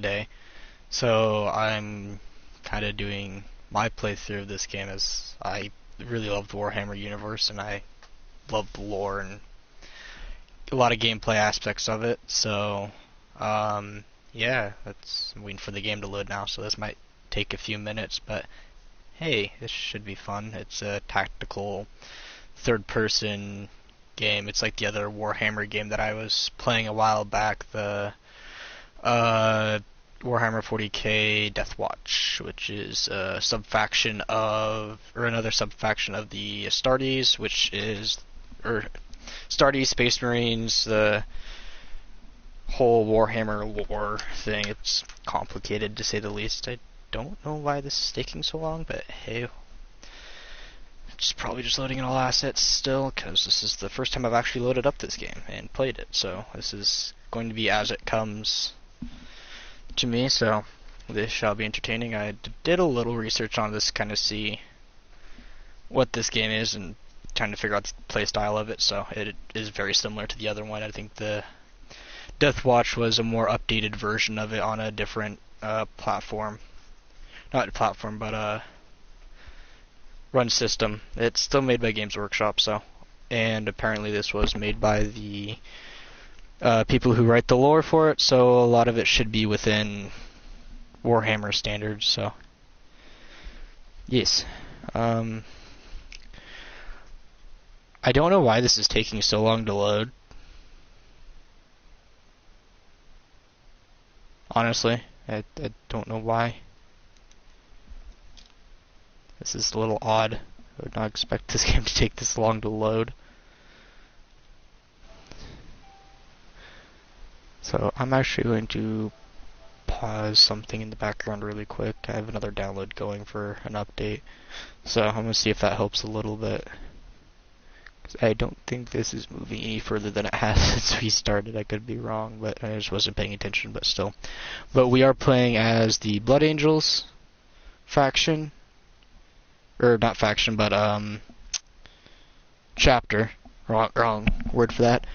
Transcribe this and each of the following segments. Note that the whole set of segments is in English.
today. So I'm kind of doing my playthrough of this game as I really love the Warhammer universe and I love the lore and a lot of gameplay aspects of it. So yeah, I'm waiting for the game to load now, so this might take a few minutes, but hey, this should be fun. It's a tactical third-person game. It's like the other Warhammer game that I was playing a while back, the uh, Warhammer 40k Deathwatch, which is a subfaction of, or another subfaction of the Astartes, which is, or Astartes, Space Marines, the whole Warhammer lore thing. It's complicated to say the least. I don't know why this is taking so long, but hey, it's probably just loading in all assets still, because this is the first time I've actually loaded up this game and played it, so this is going to be as it comes to me, so this shall be entertaining. I did a little research on this, kind of see what this game is and trying to figure out the playstyle of it, so it is very similar to the other one. I think the Deathwatch was a more updated version of it on a different platform. Not platform, but run system. It's still made by Games Workshop, so, and apparently this was made by the people who write the lore for it, so a lot of it should be within Warhammer standards, so yes. I don't know why this is taking so long to load. Honestly, I don't know why. This is a little odd. I would not expect this game to take this long to load. So I'm actually going to pause something in the background really quick. I have another download going for an update. So I'm going to see if that helps a little bit. 'Cause I don't think this is moving any further than it has since we started. I could be wrong, but I just wasn't paying attention, but still. But we are playing as the Blood Angels faction. Or not faction, but chapter. Wrong word for that.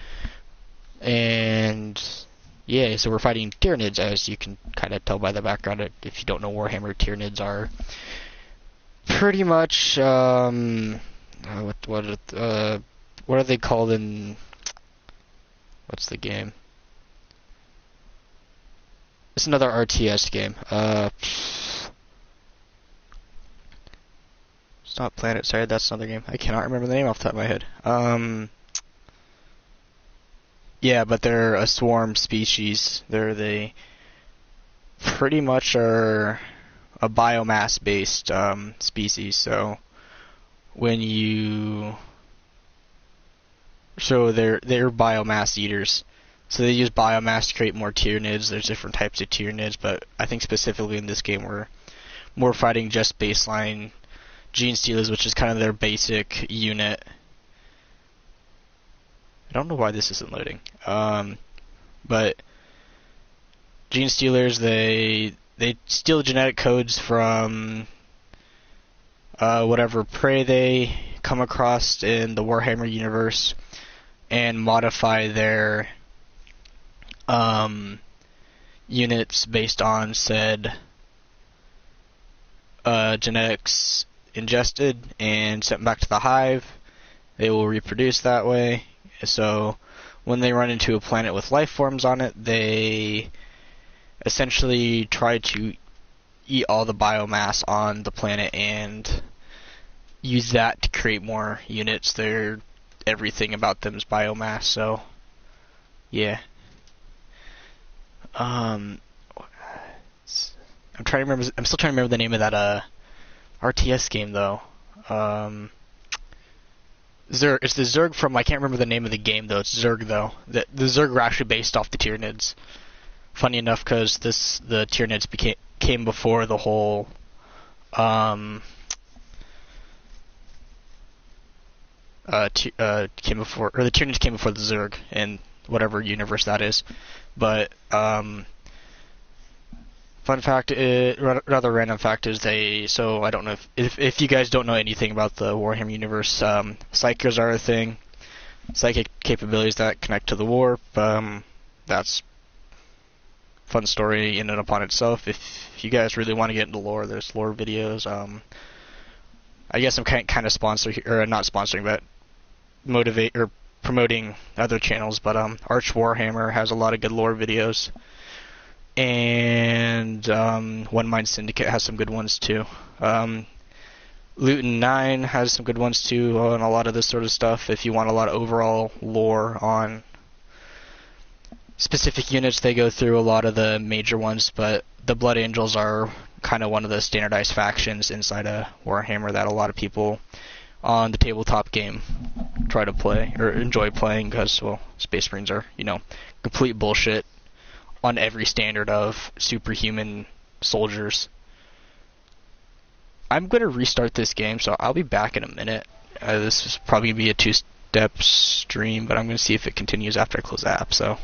And yeah, so we're fighting Tyranids, as you can kind of tell by the background. If you don't know Warhammer, Tyranids are pretty much what are they called in what's the game? It's another RTS game. It's not Planet Side, that's another game. I cannot remember the name off the top of my head. Yeah, but they're a swarm species. They pretty much are a biomass-based species. So when they're biomass eaters. So they use biomass to create more Tyranids. There's different types of Tyranids, but I think specifically in this game we're more fighting just baseline Genestealers, which is kind of their basic unit. I don't know why this isn't loading. But Genestealers, they steal genetic codes from whatever prey they come across in the Warhammer universe and modify their units based on said genetics ingested and sent back to the hive. They will reproduce that way. So when they run into a planet with life forms on it, they essentially try to eat all the biomass on the planet and use that to create more units. Everything about them is biomass, so yeah. I'm still trying to remember the name of that RTS game though. It's the Zerg from, I can't remember the name of the game though. It's Zerg though. The Zerg were actually based off the Tyranids. Funny enough, because the Tyranids came before the whole the Tyranids came before the Zerg in whatever universe that is. But fun fact, rather random fact is so I don't know if you guys don't know anything about the Warhammer universe, Psykers are a thing. Psychic capabilities that connect to the warp, that's fun story in and upon itself. If you guys really want to get into lore, there's lore videos. I guess I'm kind of sponsoring, or not sponsoring, but motivate or promoting other channels. But Arch Warhammer has a lot of good lore videos, and One Mind Syndicate has some good ones too. Luton 9 has some good ones too on a lot of this sort of stuff. If you want a lot of overall lore on specific units, they go through a lot of the major ones, but the Blood Angels are kind of one of the standardized factions inside of Warhammer that a lot of people on the tabletop game try to play or enjoy playing because, well, Space Marines are, complete bullshit on every standard of superhuman soldiers. I'm going to restart this game, so I'll be back in a minute. This is probably going to be a two-step stream, but I'm going to see if it continues after I close the app, so